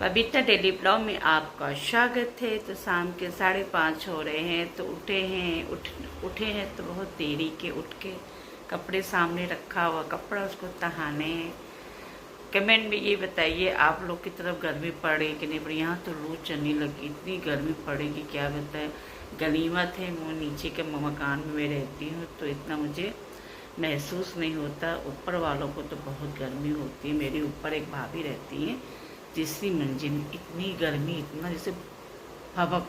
Babita daily blog में आपका स्वागत है। तो शाम के 5:30 हो रहे हैं, तो उठे हैं तो बहुत देरी के उठ के कपड़े सामने रखा हुआ कपड़ा उसको तहाने हैं। कमेंट में ये बताइए आप लोग की तरफ गर्मी पड़ रही कि नहीं पड़ी। यहाँ तो लू चलने लगी, इतनी गर्मी पड़ेगी क्या बताए। गनीमत है वो नीचे के मकान में मैं रहती हूँ तो इतना मुझे महसूस नहीं होता। ऊपर वालों को तो बहुत गर्मी होती है। मेरे ऊपर एक भाभी रहती है तीसरी मंजिल, इतनी गर्मी, इतना जैसे भभक,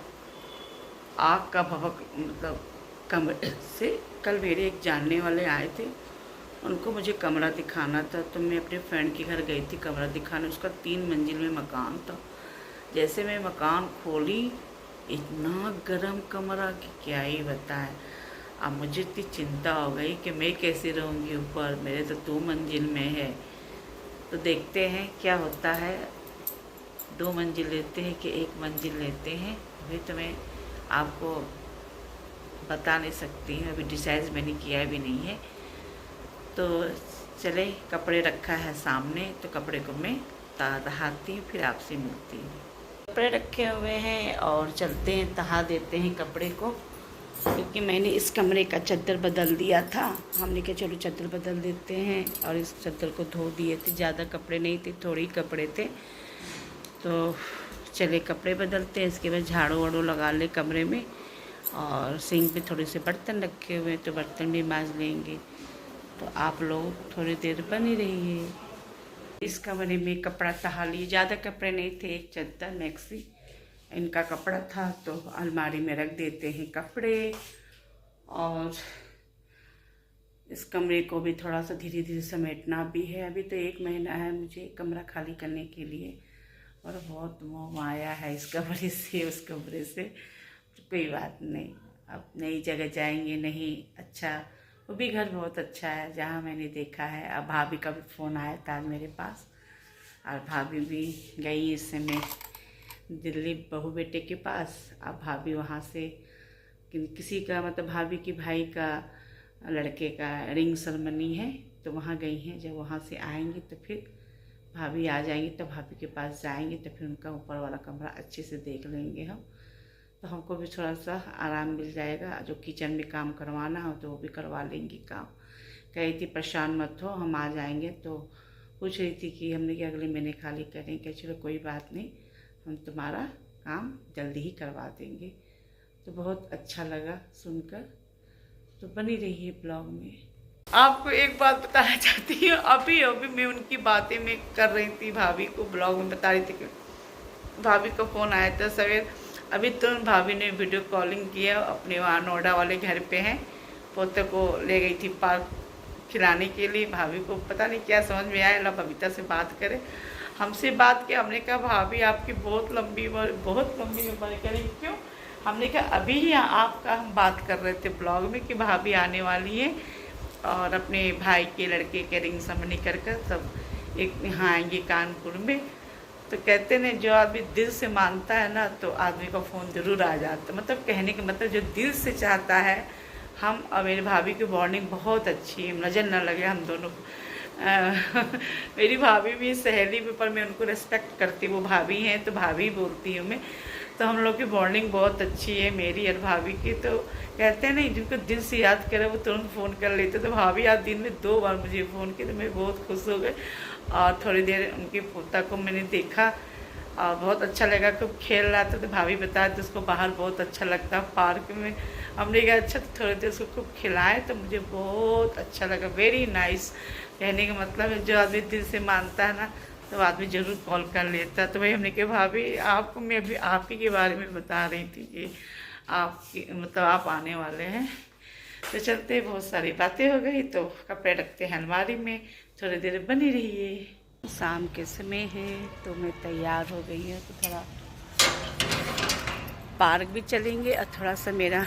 आग का भभक, मतलब कमरे से। कल मेरे एक जानने वाले आए थे, उनको मुझे कमरा दिखाना था तो मैं अपने फ्रेंड के घर गई थी कमरा दिखाने। उसका 3 मंजिल में मकान था। जैसे मैं मकान खोली, इतना गर्म कमरा कि क्या ही बताएं। अब मुझे इतनी चिंता हो गई कि मैं कैसे रहूँगी ऊपर, मेरे तो 2 मंजिल में है। तो देखते हैं क्या होता है, 2 मंजिल लेते हैं कि 1 मंजिल लेते हैं, अभी तो मैं आपको बता नहीं सकती हूँ। अभी डिसाइड मैंने किया भी नहीं है। तो चले, कपड़े रखा है सामने तो कपड़े को मैं तहाती हूँ, फिर आपसे मिलती हूँ। कपड़े रखे हुए हैं और चलते हैं, तहा देते हैं कपड़े को, क्योंकि मैंने इस कमरे का चद्दर बदल दिया था। हमने कहा चलो चद्दर बदल देते हैं, और इस चद्दर को धो दिए थे। ज़्यादा कपड़े नहीं थे, थोड़े ही कपड़े थे। तो चले कपड़े बदलते हैं, इसके बाद झाड़ू वाड़ू लगा ले कमरे में। और सिंक पे थोड़े से बर्तन रखे हुए हैं तो बर्तन भी मांज लेंगे। तो आप लोग थोड़ी देर बनी रहिए। इस कमरे में कपड़ा तहा लिए, ज़्यादा कपड़े नहीं थे, एक चद्दर मैक्सी इनका कपड़ा था, तो अलमारी में रख देते हैं कपड़े। और इस कमरे को भी थोड़ा सा धीरे धीरे समेटना भी है। अभी तो 1 महीना है मुझे कमरा खाली करने के लिए, और बहुत मोह आया है इस कमरे से उस कमरे से। तो कोई बात नहीं, अब नई जगह जाएंगे। नहीं अच्छा, वो भी घर बहुत अच्छा है जहाँ मैंने देखा है। अब भाभी का भी फ़ोन आया था आज मेरे पास, और भाभी भी गई इस समय दिल्ली बहू बेटे के पास। अब भाभी वहाँ से किसी का, मतलब भाभी की भाई का लड़के का रिंग सेरेमनी है, तो वहाँ गई हैं। जब वहाँ से आएंगी तो फिर भाभी आ जाएंगी, तो भाभी के पास जाएंगे, तो फिर उनका ऊपर वाला कमरा अच्छे से देख लेंगे हम। तो हमको भी थोड़ा सा आराम मिल जाएगा। जो किचन में काम करवाना हो तो वो भी करवा लेंगी काम। कही थी परेशान मत हो, हम आ जाएंगे। तो पूछ रही थी कि हमने क्या अगले महीने खाली करेंगे। चलो कोई बात नहीं, हम तुम्हारा काम जल्दी ही करवा देंगे। तो बहुत अच्छा लगा सुनकर। तो बनी रहिए ब्लॉग में। आपको एक बात बताना चाहती हूँ, अभी मैं उनकी बातें में कर रही थी, भाभी को ब्लॉग में बता रही थी कि भाभी का फ़ोन आया था सवेर। अभी तुरंत भाभी ने वीडियो कॉलिंग किया, अपने वहाँ नोएडा वाले घर पे हैं। पोते को ले गई थी पार्क खिलाने के लिए। भाभी को पता नहीं क्या समझ में आया, ला बबीता से बात करे। हमसे बात की, हमने कहा भाभी आपकी बहुत लंबी उम्र करें। क्यों? हमने कहा अभी ही आपका हम बात कर रहे थे ब्लॉग में कि भाभी आने वाली है, और अपने भाई के लड़के के रिंग सेरेमनी कर सब एक यहाँ आएंगे कानपुर में। तो कहते हैं जो आदमी दिल से मानता है ना, तो आदमी का फ़ोन ज़रूर आ जाता है। मतलब कहने का मतलब जो दिल से चाहता है। हम और मेरी भाभी की बॉन्डिंग बहुत अच्छी है, नज़र न लगे हम दोनों। मेरी भाभी भी सहेली भी, पर मैं उनको रिस्पेक्ट करती हूँ, वो भाभी हैं तो भाभी बोलती हूँ मैं। तो हम लोग की बॉन्डिंग बहुत अच्छी है मेरी और भाभी की। तो कहते हैं नहीं, जिनको दिल से याद करे वो तुरंत फ़ोन कर लेते। तो भाभी आज दिन में 2 बार मुझे फ़ोन किया, तो मैं बहुत खुश हो गई। और थोड़ी देर उनके पोता को मैंने देखा और बहुत अच्छा लगा, खूब खेल रहा था। तो भाभी बताया तो उसको बाहर बहुत अच्छा लगता है पार्क में। हमने कहा अच्छा, तो थोड़ी देर उसको खूब खिलाए, तो मुझे बहुत अच्छा लगा। Very nice. कहने का मतलब है जो आदमी दिल से मानता है ना, तो आदमी ज़रूर कॉल कर लेता है। तो भाई हमने कहा भाभी आपको मैं अभी आपही के बारे में बता रही थी कि आपकी, मतलब आप आने वाले हैं। तो चलते बहुत सारी बातें हो गई, तो कपड़े रखते हैं अलमारी में, थोड़ी देर बनी रहिए। शाम के समय है तो मैं तैयार हो गई हूँ, तो थोड़ा पार्क भी चलेंगे। और थोड़ा सा मेरा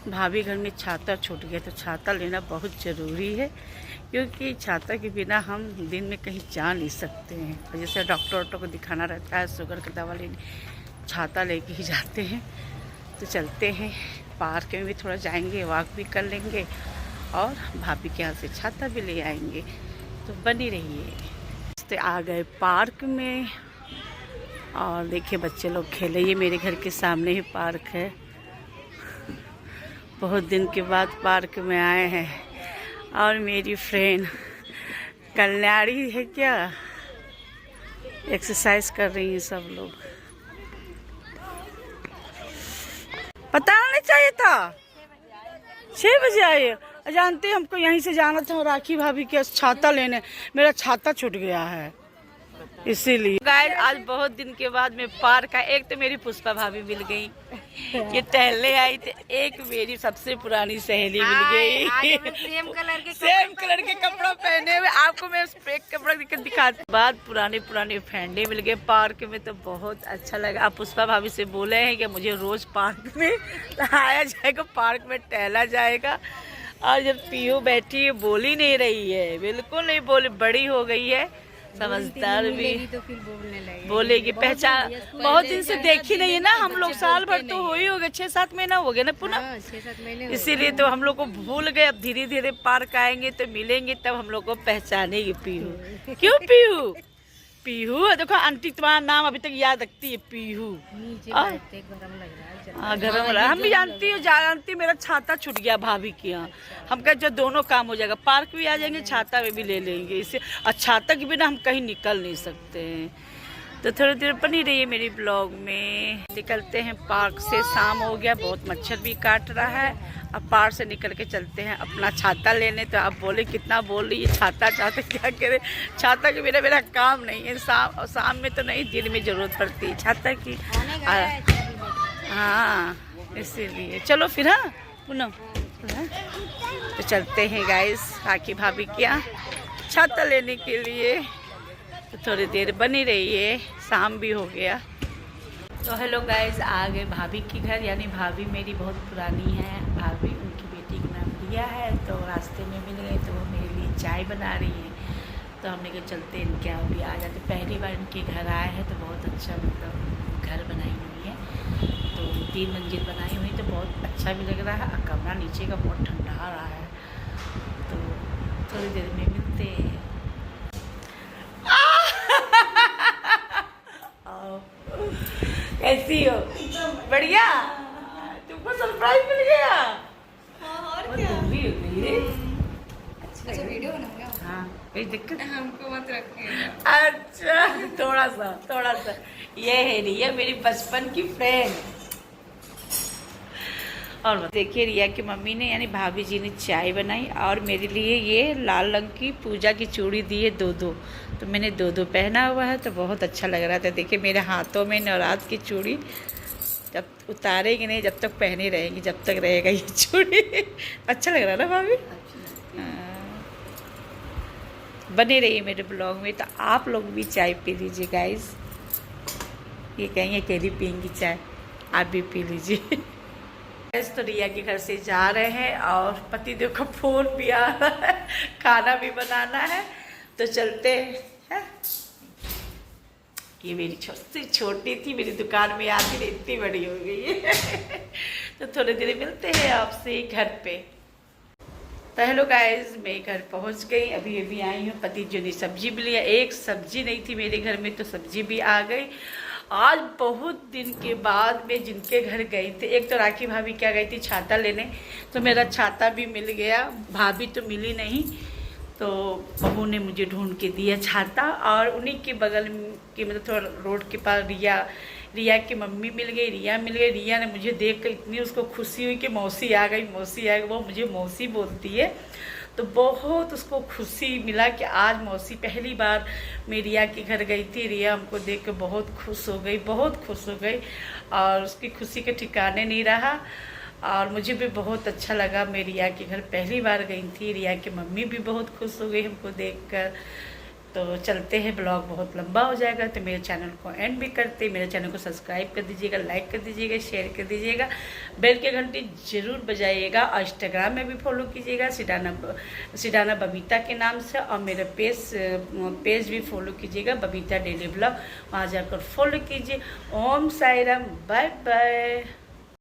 भाभी घर में छाता छूट गया, तो छाता लेना बहुत ज़रूरी है, क्योंकि छाता के बिना हम दिन में कहीं जा नहीं सकते हैं। जैसे डॉक्टर को दिखाना रहता है, शुगर का दवा लेने, छाता लेके ही जाते हैं। तो चलते हैं पार्क में भी थोड़ा जाएंगे, वॉक भी कर लेंगे, और भाभी के यहाँ से छाता भी ले आएंगे। तो बनी रहिए। आ गए पार्क में, और देखिए बच्चे लोग खेले। ये मेरे घर के सामने ही पार्क है। बहुत दिन के बाद पार्क में आए हैं और मेरी फ्रेंड कल्याणी है क्या, एक्सरसाइज कर रही हैं सब लोग। पता नहीं चाहिए था 6 बजे आए। जानते हमको यहीं से जाना था राखी भाभी के छाता लेने, मेरा छाता छूट गया है इसीलिए। गाइस आज बहुत दिन के बाद मैं पार्क आया। एक तो मेरी पुष्पा भाभी मिल गई, ये टहलने आई थी। एक मेरी सबसे पुरानी सहेली मिल गई, सेम कलर के कपड़ा पहने हुए। आपको मैं उस पे कपड़ा दिखाती। बाद पुराने फ्रेंडे मिल गए पार्क में, तो बहुत अच्छा लगा। आप पुष्पा भाभी से बोले हैं कि मुझे रोज पार्क में आया जाएगा, पार्क में टहला जाएगा। और जब पीहू बैठी है बोल ही नहीं रही है, बिल्कुल नहीं बोली, बड़ी हो गई है, समझदार भी तो फिर बोलने लगे, बोलेगी। पहचान बहुत दिन से देखी नहीं है ना हम लोग, साल भर तो हो ही हो गए, 6-7 महीना हो गया ना पुनः, 6-7 महीने। इसीलिए तो हम लोग को भूल गए। अब धीरे धीरे पार्क आएंगे तो मिलेंगे, तब हम लोग को पहचानेगी पीहू। क्यों पीहू? पीहू देखो आंटी तुम्हारा नाम अभी तक याद रखती है, पीहू। गरम लग रहा है। हाँ गरम हो रहा है। हम भी जानती मेरा छाता छूट गया भाभी के यहाँ। हम कहे जो दोनों काम हो जाएगा, पार्क भी आ जाएंगे, छाता में भी ले लेंगे। इससे और छाता के बिना हम कहीं निकल नहीं सकते हैं। तो थोड़ी देर बनी रही है मेरी ब्लॉग में। निकलते हैं पार्क से, शाम हो गया, बहुत मच्छर भी काट रहा है। अब पार्क से निकल के चलते हैं अपना छाता लेने। तो आप बोले कितना बोल रही है छाता क्या करे, छाता के बिना मेरा काम नहीं है। शाम में तो नहीं, दिन में जरूरत पड़ती है छाता की। हाँ इसीलिए चलो फिर। हाँ पुनः तो चलते हैं गाइस राखी भाभी के यहाँ छाता लेने के लिए। तो थोड़ी देर बनी रही है, शाम भी हो गया। तो हेलो गाइस, आ गए भाभी के घर। यानी भाभी मेरी बहुत पुरानी है, भाभी उनकी बेटी का नाम रिया है। तो रास्ते में मिल गए, तो वो मेरे लिए चाय बना रही है। तो हमने कहा चलते इनके यहाँ भी आ जाते। पहली बार इनके घर आए हैं, तो बहुत अच्छा मतलब घर बनाई हुई है। तो 3 मंजिल बनाई हुई, तो बहुत अच्छा भी लग रहा है। और कमरा नीचे का बहुत ठंडा आ रहा है। तो थोड़ी देर में मिलते हैं। कैसी हो? बढ़िया। तुमको सरप्राइज मिल गया। और क्या? तुम भी हो गई। अच्छा वीडियो बनाऊंगा। हाँ कोई दिक्कत हमको मत रखिएगा। अच्छा थोड़ा सा। ये है रिया मेरी बचपन की फ्रेंड। और देखिए रिया की मम्मी ने यानी भाभी जी ने चाय बनाई और मेरे लिए ये लाल रंग की पूजा की चूड़ी दी है 2-2। तो मैंने 2-2 पहना हुआ है, तो बहुत अच्छा लग रहा था। देखिए मेरे हाथों में नवरात्र की चूड़ी, जब उतारेगी नहीं जब तक पहने रहेगी, जब तक रहेगा ये चूड़ी। अच्छा लग रहा ना भाभी? बने रहिए मेरे ब्लॉग में। तो आप लोग भी चाय पी लीजिए गाइस। ये कहीं अकेली पियेंगी चाय, आप भी पी लीजिए। तो रिया के घर से जा रहे हैं और पतिदेव का फोन भी आ रहा है, खाना भी बनाना है। तो चलते हैं। ये मेरी छोटी थी, मेरी दुकान में आती रही, इतनी बड़ी हो गई है। तो थोड़ी देर मिलते हैं आपसे घर पे। तो हेलो गाइस, मैं घर पहुंच गई, अभी आई हूँ। पति जो ने सब्जी भी लिया, एक सब्जी नहीं थी मेरे घर में, तो सब्जी भी आ गई। आज बहुत दिन के बाद मैं जिनके घर गई थी, एक तो राखी भाभी क्या गई थी छाता लेने, तो मेरा छाता भी मिल गया। भाभी तो मिली नहीं, तो बहू ने मुझे ढूंढ के दिया छाता। और उन्हीं के बगल के मतलब थोड़ा रोड के पास रिया की मम्मी मिल गई, रिया मिल गई। रिया ने मुझे देख कर इतनी उसको खुशी हुई कि मौसी आ गई। वो मुझे मौसी बोलती है, तो बहुत उसको खुशी मिला कि आज मौसी। पहली बार मैं रिया के घर गई थी, रिया हमको देख कर बहुत खुश हो गई। और उसकी खुशी के ठिकाने नहीं रहा। और मुझे भी बहुत अच्छा लगा, मैं रिया के घर पहली बार गई थी। रिया की मम्मी भी बहुत खुश हो गई हमको देखकर। तो चलते हैं, ब्लॉग बहुत लंबा हो जाएगा, तो मेरे चैनल को एंड भी करते। मेरे चैनल को सब्सक्राइब कर दीजिएगा, लाइक कर दीजिएगा, शेयर कर दीजिएगा, बेल के घंटी जरूर बजाइएगा। और इंस्टाग्राम में भी फॉलो कीजिएगा सिडाना बबीता के नाम से। और मेरा पेज भी फॉलो कीजिएगा, बबीता डेली ब्लॉग, वहाँ जाकर फॉलो कीजिए। ओम साई राम, बाय बाय।